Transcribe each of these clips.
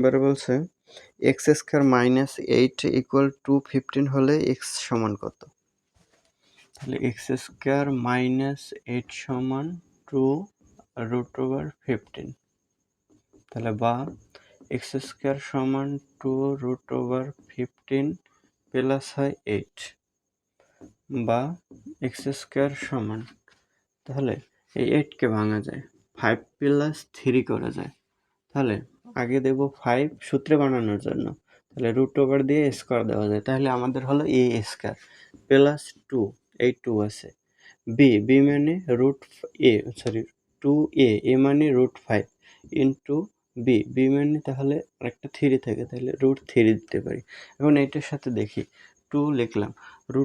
এবারে বলছে x square minus 8 equal to 15 হলে এক্স সমান কত? তাহলে এক্স স্কোয়ার মাইনাস 8 সমান 2√15, তাহলে বা এক্স স্কোয়ার সমান 2√15 প্লাস হয় 8, বা এক্স স্কোয়ার সমান, তাহলে এই 8কে ভাঙা যায়, 5 প্লাস 3 করা যায়। তাহলে আগে দেব 5 সূত্রে বানানোর জন্য, তাহলে √ দিয়ে স্কোয়ার দেওয়া যায়, তাহলে আমাদের হলো এ স্কোয়ার প্লাস 2, এই 2 আছে, বি মানে এ মানে √5 ইন্টু বি মানে তাহলে আরেকটা 3 থাকে, তাহলে √3 দিতে পারি। এখন এইটার সাথে দেখি 2 লিখলাম, √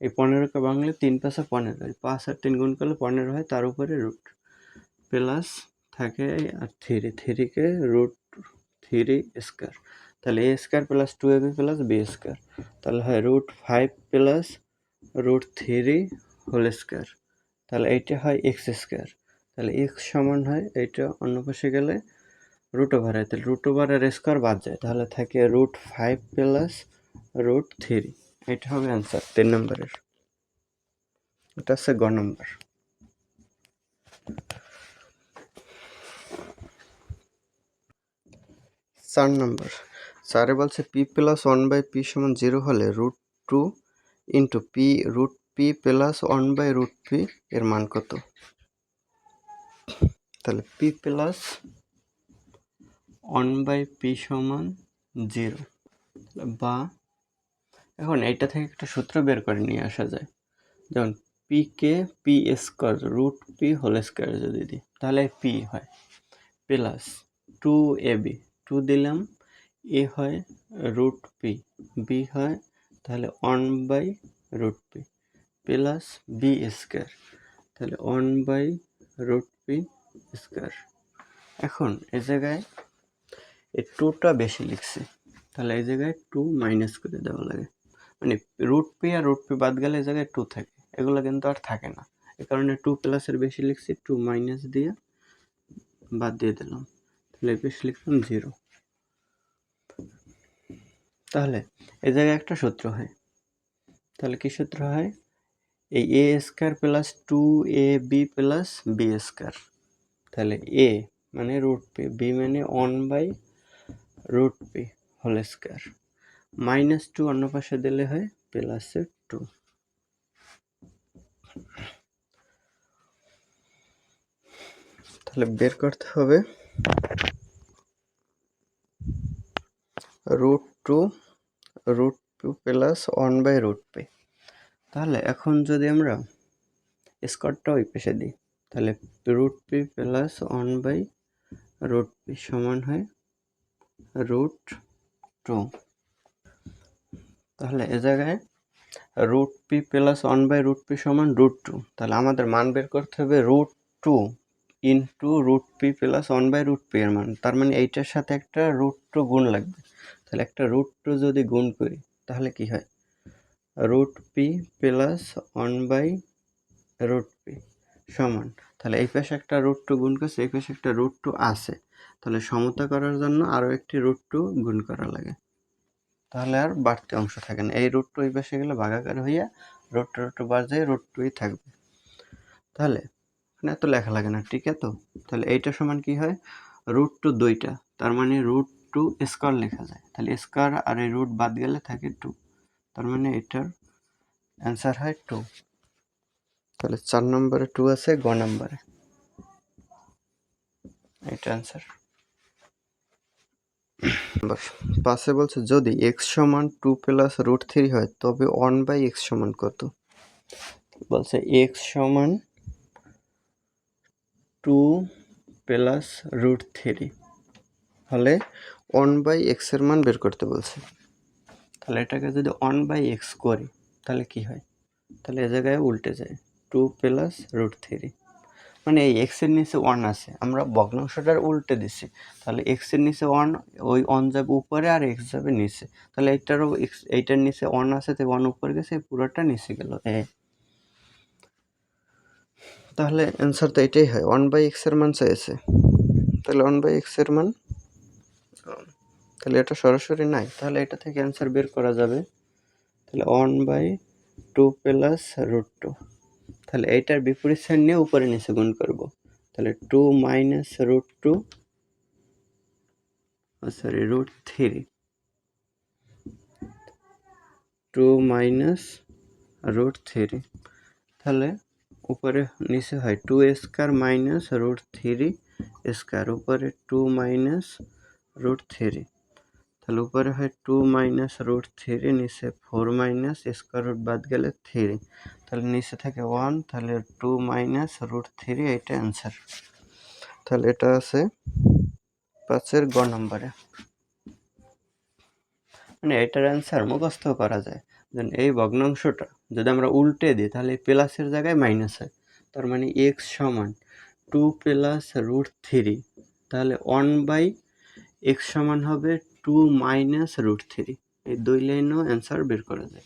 এই 15কে ভাঙলে 3 × 5 = 15 হয়, 5 আর 3 গুণ করলে 15 হয়, তার উপরে রুট প্লাস থাকে আর 3 কে √3 স্কোয়ার, তাহলে A square plus 2ab plus B square, তাহলে হয় √5 প্লাস √3 হোল স্কোয়ার, তাহলে এইটা হয় এক্স স্কোয়ার, তাহলে এক্স সমান হয় এইটা অন্য পাশে গেলে √ হয়, তাহলে √ আর স্কোয়ার বাদ যায়, তাহলে থাকে √5 প্লাস √3, এটা হবে অ্যান্সার 3 নম্বরের। এটা হচ্ছে গ নম্বর। 4 নম্বর, 4-এ বলছে p+1/p সমান 0 হলে √2 ইন্টু √p প্লাস 1/√p এর মান কত? তাহলে p+1/p সমান 0, বা এখন এইটা থেকে একটা সূত্র বের করে নিয়ে আসা যায়, যেমন p কে p square √p whole square যদি দিই, তাহলে p হয় প্লাস 2ab, 2 দিলাম, a হয় √p, b হয় তাহলে 1/√p প্লাস b স্কোয়ার, তাহলে 1/√p স্কোয়ার। এখন এই জায়গায় এই 2টা বেশি লিখছি, তাহলে এই জায়গায় 2 মাইনাস করে দেওয়া লাগে, মানে √p আর √p বাদ গেলে এই জায়গায় 2 থাকে, এগুলো কিন্তু আর থাকে না, এই কারণে 2 প্লাসের বেশি লিখছি, 2 মাইনাস দিয়ে বাদ দিয়ে দিলাম, তাহলে বেশি লিখলাম 0। তাহলে এই জায়গায় একটা সূত্র হয়, তাহলে কি সূত্র হয়? এই A square plus 2ab plus B square, তাহলে এ মানে √p, বি মানে 1/√p হোল স্কোয়ার, -2 অন্য পাশে দিলে হয় +2। তাহলে বের করতে হবে √2 প্লাস 1/√p। তাহলে এখন যদি আমরা স্কোয়ারটা ওই পাশে দিই, তাহলে √p প্লাস 1/√p সমান হয় √2। তাহলে এ জায়গায় √p প্লাস 1/√p সমান √2, তাহলে আমাদের মান বের করতে হবে √2 ইন্টু √p প্লাস 1/√p এর মান, তার মানে এইটার সাথে একটা √2 গুণ লাগবে, তাহলে একটা √2 যদি গুণ করি তাহলে কি হয়? √p প্লাস 1/√p সমান, তাহলে এই পাশে একটা √2 গুণ করছে, এই পাশে একটা √2 আছে, তাহলে সমতা করার জন্য আরও একটি √2 গুণ করা লাগে, তাহলে আর বাড়তি অংশ থাকে না, এই √2 এই পাশে গেলে ভাগাকার হইয়া √2 বাদ যায়, √2ই থাকবে। তাহলে এখানে এত লেখা লাগে না, ঠিক আছে? তাহলে এইটা সমান কি হয়? √2 দুইটা, তার মানে √2 স্কোয়ার লেখা যায়, তাহলে স্কোয়ার আর এই রুট বাদ গেলে থাকে 2, তার মানে এটার অ্যান্সার হয় 2। তাহলে 4 নম্বরে 2 আছে, গ নম্বরে এটা অ্যান্সার। 5-এ বলছে যদি x সমান 2 প্লাস √3 হয় তবে 1/x সমান কত? বলছে x সমান 2 প্লাস √3 হলে 1/x এর মান বের করতে বলছে, তাহলে এটাকে যদি 1/x করি তাহলে কি হয়? তাহলে এ জায়গায় উল্টে যায়, 2 প্লাস √3, মানে এই x এর নিচে 1 আছে, আমরা ভগ্নাংশটার উল্টে দিছি, তাহলে x এর নিচে 1, ওই 1 যাবে উপরে আর x যাবে নিচে, তাহলে এইটার নিচে 1 আছে, তাই 1 উপরে গেছে, পুরোটা নিচে গেল। তাহলে অ্যান্সার তো এটাই হয়, 1/x এর মান চাইছে, তাহলে 1/x এর মান তাহলে এটা সরাসরি নাই, তাহলে এটা থেকে অ্যান্সার বের করা যাবে। তাহলে 1/2 প্লাস √2, তাহলে এইটার বিপরীত সাইন নিয়ে উপরে নিচে গুণ করব। তাহলে 2 মাইনাস √2 সরি √3, 2 মাইনাস √3, তাহলে উপরে নিচে হয় 2 স্কয়ার মাইনাস √3 স্কয়ার, উপরে 2 মাইনাস √3, তাহলে উপরে হয় 2 মাইনাস √3, নিচে 4 মাইনাস স্কয়ার রুট বাদ গেলে 3, তাহলে নিচে থাকে 1, তাহলে 2 মাইনাস √3, এটা অ্যান্সার। তাহলে এটা আছে 5-এর গ নম্বরে। মানে এটার অ্যান্সার মুখস্থ করা যায়। দেন এই ভগ্নাংশটা যদি আমরা উল্টে দিই তাহলে প্লাসের জায়গায় মাইনাস হয়, তার মানে এক্স সমান 2 প্লাস √3, তাহলে 1/x সমান হবে 2 মাইনাস √3। এই দুই লাইনও অ্যান্সার বের করা যায়।